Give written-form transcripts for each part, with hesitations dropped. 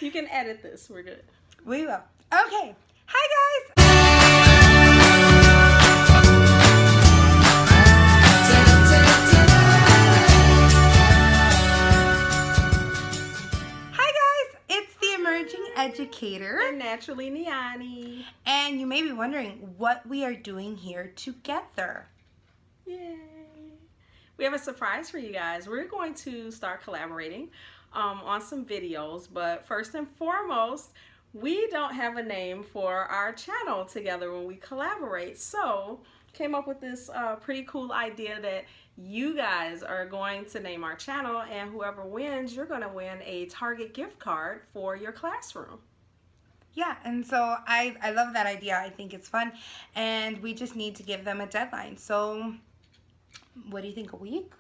You can edit this. We're good. We will. Okay. Hi, guys. Hi, guys. It's the Emerging Educator. And Naturally Niani. And you may be wondering what we are doing here together. Yay. We have a surprise for you guys. We're going to start collaborating on some videos, but first and foremost, we don't have a name for our channel together when we collaborate. So came up with this pretty cool idea that you guys are going to name our channel, and whoever wins, you're going to win a Target gift card for your classroom. Yeah, and so I love that idea. I think it's fun, and we just need to give them a deadline. So what do you think, a week?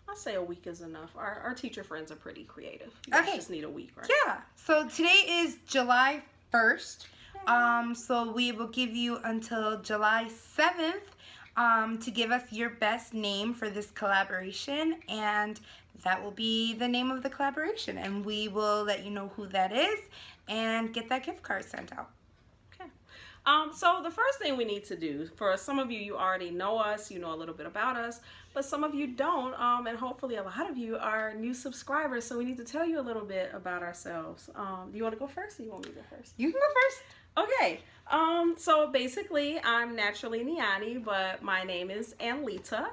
I'll say a week is enough. Our teacher friends are pretty creative. You guys just need a week, right? Yeah. So today is July 1st. So we will give you until July 7th to give us your best name for this collaboration, and that will be the name of the collaboration, and we will let you know who that is and get that gift card sent out. So the first thing we need to do, for some of you, you already know us, you know a little bit about us, but some of you don't, and hopefully a lot of you are new subscribers, so we need to tell you a little bit about ourselves. Do you want to go first, or you want me to go first? You can go first. Okay, so basically I'm Naturally Niani, but my name is Anlita,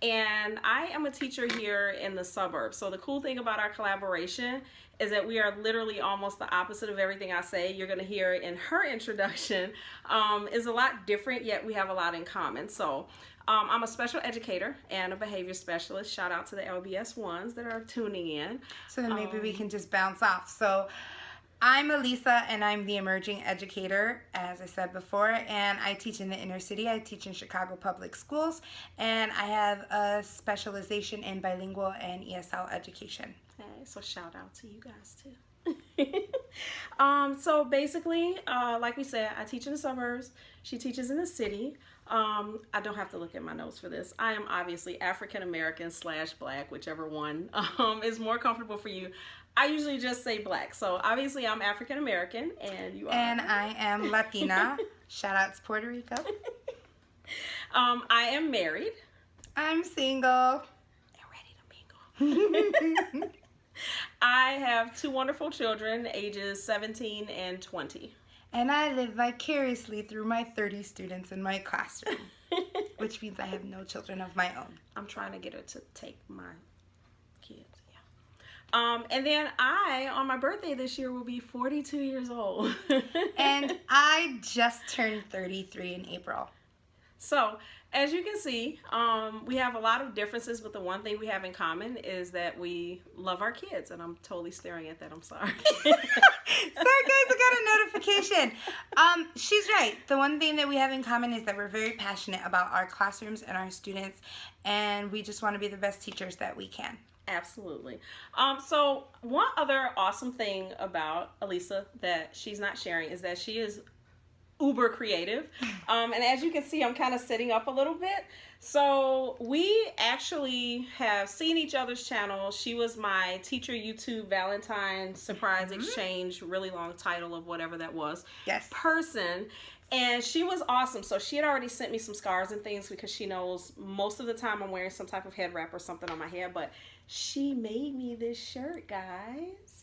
and I am a teacher here in the suburbs. So the cool thing about our collaboration is that we are literally almost the opposite of everything I say. You're going to hear in her introduction is a lot different, yet we have a lot in common. So I'm a special educator and a behavior specialist. Shout out to the LBS ones that are tuning in. So then maybe we can just bounce off. So I'm Elisa, and I'm the Emerging Educator, as I said before, and I teach in the inner city. I teach in Chicago Public Schools, and I have a specialization in bilingual and ESL education. Okay, so shout out to you guys too. So basically, like we said, I teach in the suburbs. She teaches in the city. I don't have to look at my notes for this. I am obviously African American / Black, whichever one is more comfortable for you. I usually just say Black. So obviously I'm African American, and you are. And I am Latina. Shout out to Puerto Rico. I am married. I'm single. And ready to mingle. I have 2 wonderful children, ages 17 and 20. And I live vicariously through my 30 students in my classroom, which means I have no children of my own. I'm trying to get her to take my kids, yeah. And then I, on my birthday this year, will be 42 years old. And I just turned 33 in April. So, as you can see, we have a lot of differences, but the one thing we have in common is that we love our kids, and I'm totally staring at that, I'm sorry. Sorry guys, I got a notification. She's right. The one thing that we have in common is that we're very passionate about our classrooms and our students, and we just want to be the best teachers that we can. Absolutely. So one other awesome thing about Elisa that she's not sharing is that she is uber creative, and as you can see, I'm kind of sitting up a little bit. So we actually have seen each other's channels. She was my teacher YouTube Valentine surprise exchange, really long title of whatever that was, person, and she was awesome. So she had already sent me some scarves and things because she knows most of the time I'm wearing some type of head wrap or something on my head, but she made me this shirt, guys.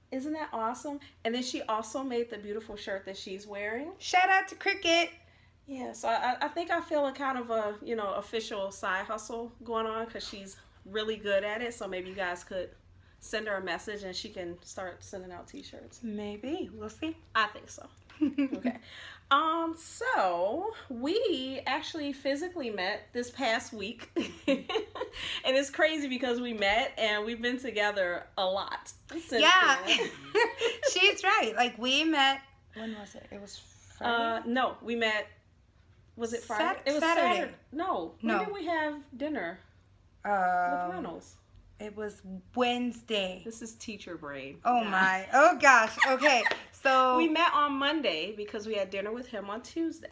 Isn't that awesome? And then she also made the beautiful shirt that she's wearing. Shout out to Cricket. Yeah, so I think I feel a kind of a, official side hustle going on because she's really good at it. So maybe you guys could send her a message and she can start sending out t-shirts. Maybe. We'll see. I think so. Okay. So we actually physically met this past week. And it's crazy because we met and we've been together a lot since then. She's right. Like, we met, when was it? It was Friday? No, we met, was it Friday? It was Saturday. No. When did we have dinner with Reynolds? It was Wednesday. This is teacher brain. Oh my. Oh gosh. Okay. So we met on Monday because we had dinner with him on Tuesday.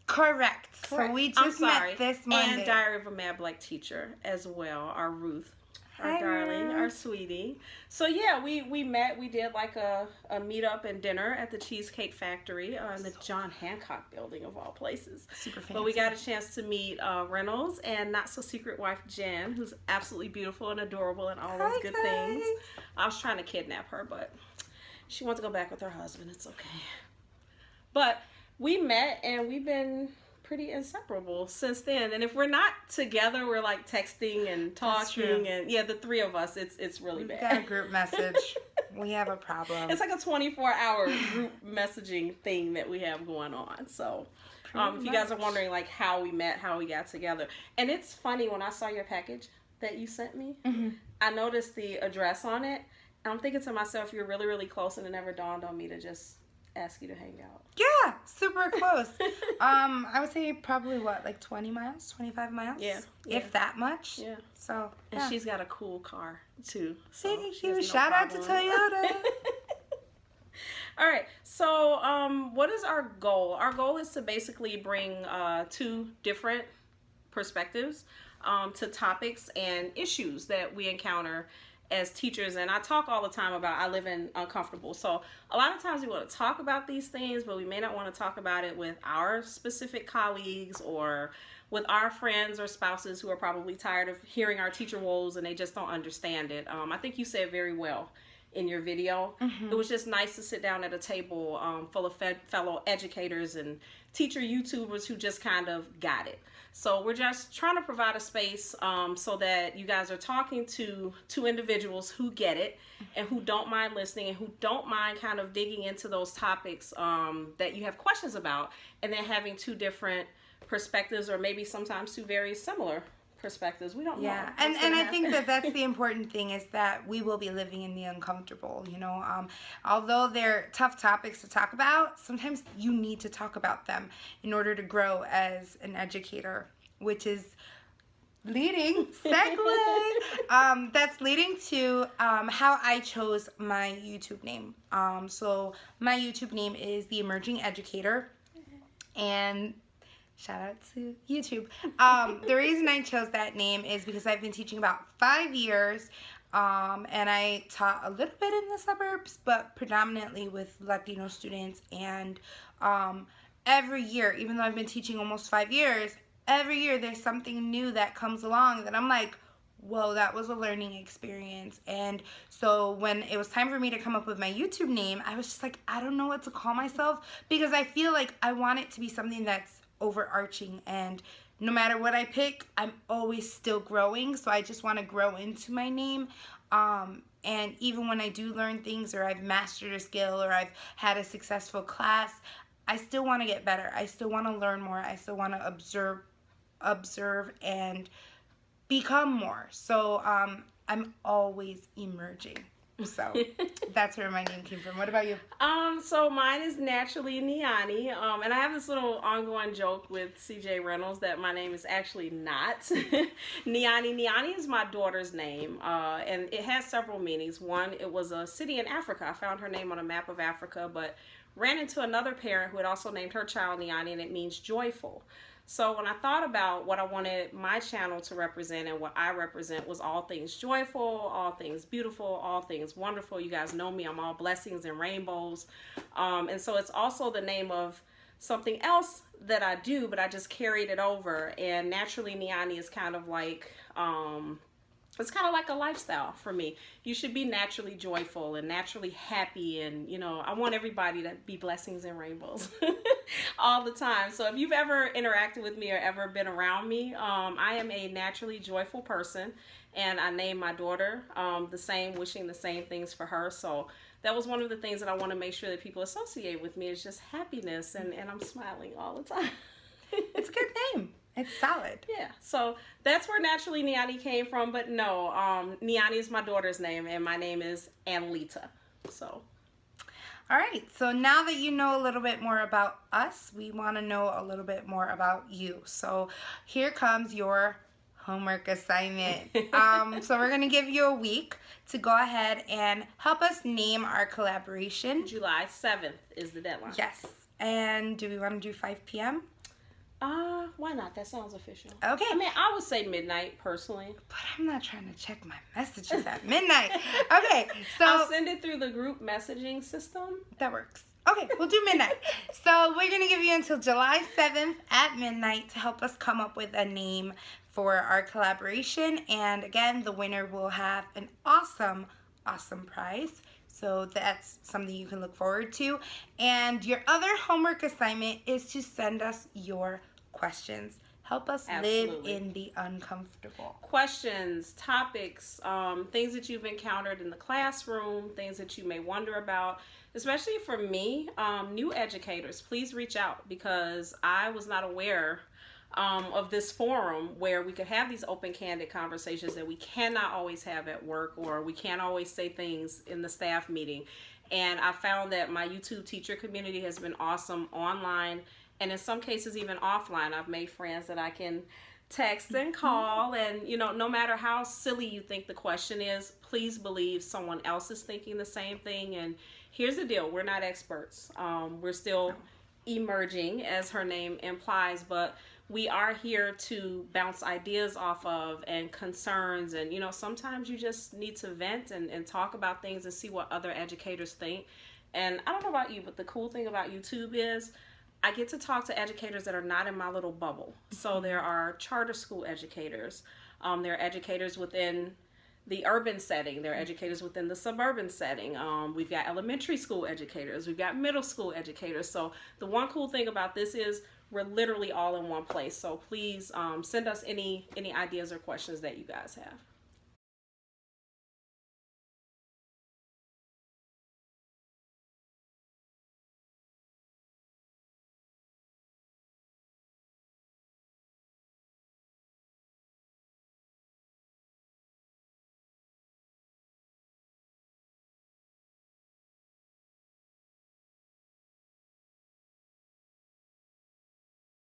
Correct. So we just met this Monday. And Diary of a Mad Black Teacher as well, our Ruth. Our Hi, darling, Ruth. our sweetie. So yeah, we met. We did like a meetup and dinner at the Cheesecake Factory in the John Hancock building of all places. Super fancy. But we got a chance to meet Reynolds and not so secret wife Jen, who's absolutely beautiful and adorable and all those good things. I was trying to kidnap her, but she wants to go back with her husband. It's okay. But we met and we've been pretty inseparable since then, and if we're not together, we're like texting and talking, and yeah, the three of us, it's really bad. We've got a group message. We have a problem. It's like a 24-hour group messaging thing that we have going on. So if you guys are wondering like how we met, how we got together, and it's funny, when I saw your package that you sent me, I noticed the address on it, and I'm thinking to myself, you're really, really close, and it never dawned on me to just ask you to hang out. Yeah, super close. I would say probably like 20 miles, 25 miles? Yeah. If that much. Yeah. So, and she's got a cool car too. So thank you. Shout out to Toyota. All right. So, what is our goal? Our goal is to basically bring two different perspectives to topics and issues that we encounter as teachers. And I talk all the time about I live in uncomfortable. So a lot of times we want to talk about these things, but we may not want to talk about it with our specific colleagues or with our friends or spouses who are probably tired of hearing our teacher woes and they just don't understand it. I think you said very well in your video. It was just nice to sit down at a table full of fellow educators and teacher YouTubers who just kind of got it. So we're just trying to provide a space so that you guys are talking to two individuals who get it and who don't mind listening and who don't mind kind of digging into those topics that you have questions about, and then having two different perspectives, or maybe sometimes two very similar perspectives. We don't know. Yeah, and I think that's the important thing, is that we will be living in the uncomfortable, you know. Although they're tough topics to talk about, sometimes you need to talk about them in order to grow as an educator, which is leading, segue, that's leading to how I chose my YouTube name. So my YouTube name is The Emerging Educator, and shout out to YouTube. The reason I chose that name is because I've been teaching about 5 years, and I taught a little bit in the suburbs, but predominantly with Latino students. And every year, even though I've been teaching almost 5 years, every year there's something new that comes along that I'm like, whoa, that was a learning experience. And so when it was time for me to come up with my YouTube name, I was just like, I don't know what to call myself, because I feel like I want it to be something that's overarching, and no matter what I pick, I'm always still growing. So I just want to grow into my name, and even when I do learn things, or I've mastered a skill, or I've had a successful class, I still want to get better. I still want to learn more. I still want to observe and become more. So I'm always emerging. So that's where my name came from. What about you? So mine is naturally Niani, and I have this little ongoing joke with CJ Reynolds that my name is actually not Niani. Niani is my daughter's name, and it has several meanings. One, it was a city in Africa. I found her name on a map of Africa, but ran into another parent who had also named her child Niani, and it means joyful. So when I thought about what I wanted my channel to represent and what I represent was all things joyful, all things beautiful, all things wonderful. You guys know me, I'm all blessings and rainbows. And so it's also the name of something else that I do, but I just carried it over. And naturally Niani is kind of like, it's kind of like a lifestyle for me. You should be naturally joyful and naturally happy, and you know, I want everybody to be blessings and rainbows all the time. So if you've ever interacted with me or ever been around me, I am a naturally joyful person, and I named my daughter the same, wishing the same things for her. So that was one of the things that I want to make sure that people associate with me, is just happiness, and I'm smiling all the time. It's a good name. It's solid. Yeah, so that's where naturally Niani came from, but no, Niani is my daughter's name, and my name is Annalita. So, all right, so now that you know a little bit more about us, we want to know a little bit more about you. So here comes your homework assignment. So we're going to give you a week to go ahead and help us name our collaboration. July 7th is the deadline. Yes, and do we want to do 5 p.m.? Why not? That sounds official. Okay. I mean, I would say midnight personally. But I'm not trying to check my messages at midnight. Okay, so I'll send it through the group messaging system. that works. Okay, we'll do midnight. So we're going to give you until July 7th at midnight to help us come up with a name for our collaboration. And again, the winner will have an awesome prize. So that's something you can look forward to. And your other homework assignment is to send us your questions. Help us live in the uncomfortable. Questions, topics, things that you've encountered in the classroom, things that you may wonder about. Especially for me, new educators, please reach out, because I was not aware of this forum where we could have these open, candid conversations that we cannot always have at work, or we can't always say things in the staff meeting. And I found that my YouTube teacher community has been awesome online, and in some cases even offline. I've made friends that I can text and call, and no matter how silly you think the question is, please believe someone else is thinking the same thing. And here's the deal, we're not experts. We're still emerging, as her name implies, but we are here to bounce ideas off of and concerns, and sometimes you just need to vent and talk about things and see what other educators think. And I don't know about you, but the cool thing about YouTube is I get to talk to educators that are not in my little bubble. So there are charter school educators, there are educators within the urban setting, there are educators within the suburban setting, we've got elementary school educators, we've got middle school educators. So the one cool thing about this is we're literally all in one place. So please send us any ideas or questions that you guys have.